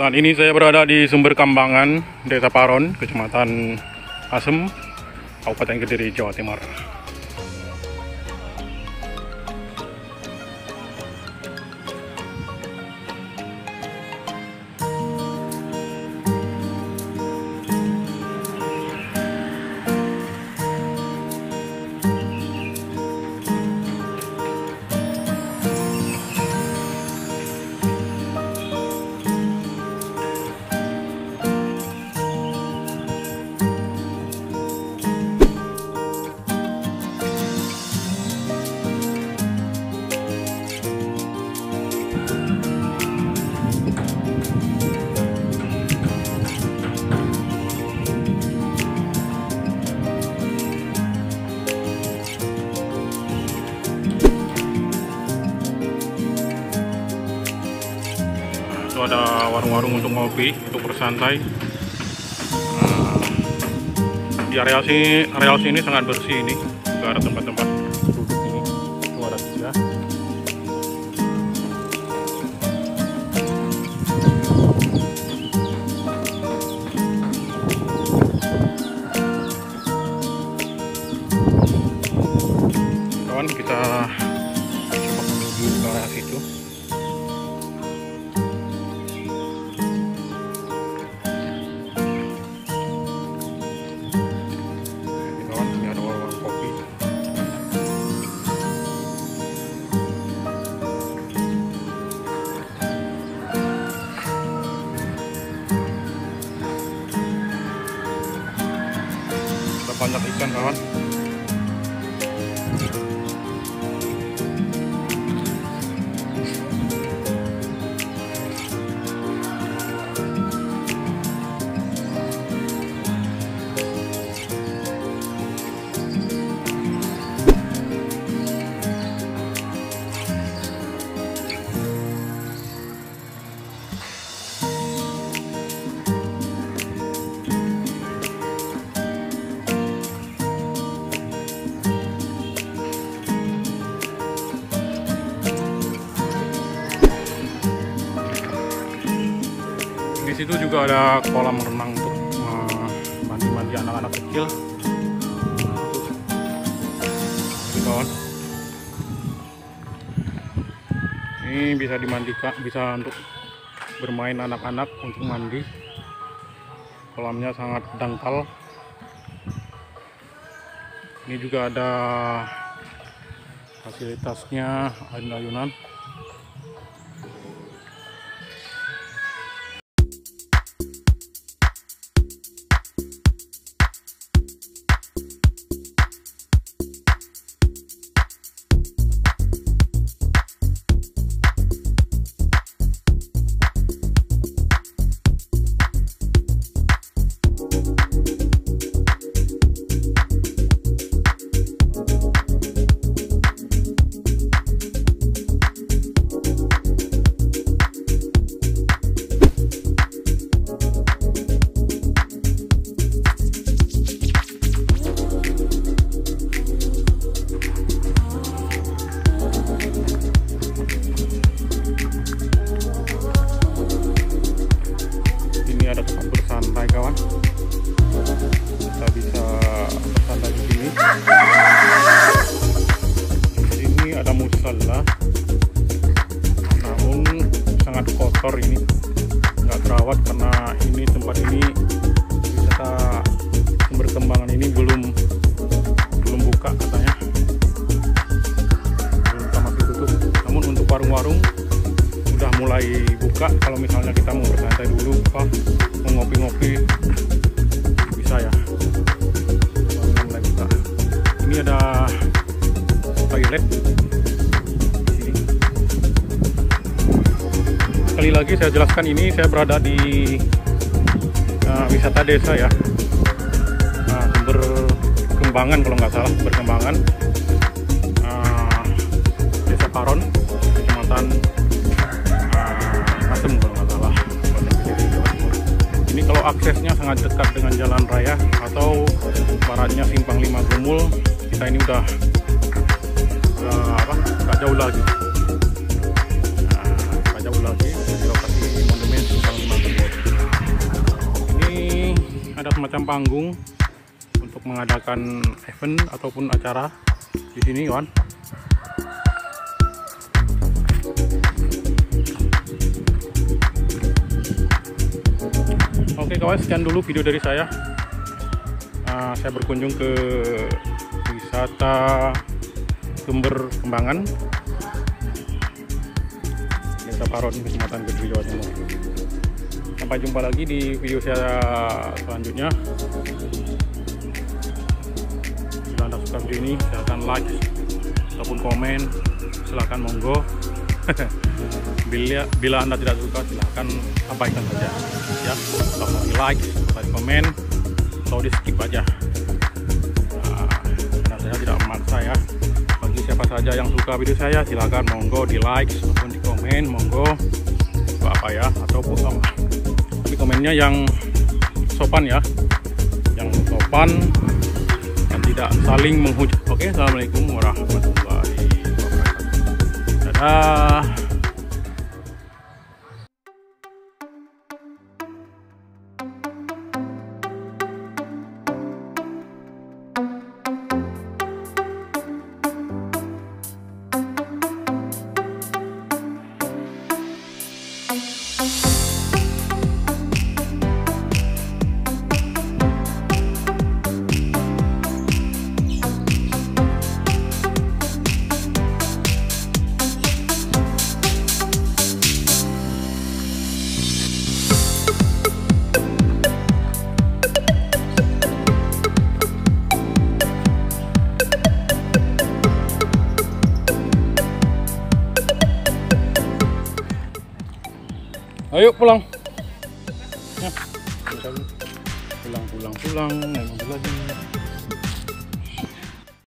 Saat ini saya berada di Sumber Kembangan, desa PARON, kecamatan Ngasem, kabupaten KEDIRI Jawa Timur. Itu ada warung-warung untuk ngopi, untuk bersantai. Di area sini sangat bersih ini. Juga ada tempat-tempat duduk ini. Itu ada bisa. Kawan, kita coba menuju ke area situ. Banyak ikan, kawan. Di situ juga ada kolam renang untuk mandi-mandi anak-anak kecil. Ini, kawan. Ini bisa dimandikan, bisa untuk bermain anak-anak untuk mandi. Kolamnya sangat dangkal. Ini juga ada fasilitasnya, ayun-ayunan. Ada tempat bersantai, kawan. Kita bisa bersantai di sini. Di sini ada musala, namun sangat kotor ini, nggak terawat karena ini tempat ini wisata Sumber Kembangan ini belum buka katanya, belum masih tutup. Namun untuk warung-warung udah mulai buka. Kalau misalnya kita mau bersantai dulu, mau ngopi-ngopi, bisa ya. Mulai buka. Ini ada toilet di sini. Sekali lagi saya jelaskan, ini saya berada di wisata desa ya. Sumber Kembangan kalau nggak salah, Sumber Kembangan, desa PARON, kecamatan ngasem kalau nggak salah, kabupaten KEDIRI Jawa Timur. Ini kalau aksesnya sangat dekat dengan jalan raya atau baratnya simpang 5 gumul. Kita ini udah nggak jauh lagi, di lokasi monumen simpang 5 gumul. semacam panggung untuk mengadakan event ataupun acara di sini, kawan. Oke kawan, sekian dulu video dari saya. Saya berkunjung ke wisata Sumber Kembangan, desa PARON, kecamatan KEDIRI Jawa Timur. Sampai jumpa lagi di video saya selanjutnya. Jika Anda suka video ini, silahkan like ataupun komen, silahkan monggo. Bila Anda tidak suka, silahkan abaikan saja ya, atau di like, atau di komen, atau di skip aja. Karena saya tidak memaksa ya. Bagi siapa saja yang suka video saya, silahkan monggo di like ataupun di komen, monggo apa ya, ataupun tapi komennya yang sopan ya, yang sopan dan tidak saling menghujat. Oke, assalamualaikum warahmatullahi wabarakatuh. Dadah. Ayo pulang. Ya. Pulang, naik mobil lagi.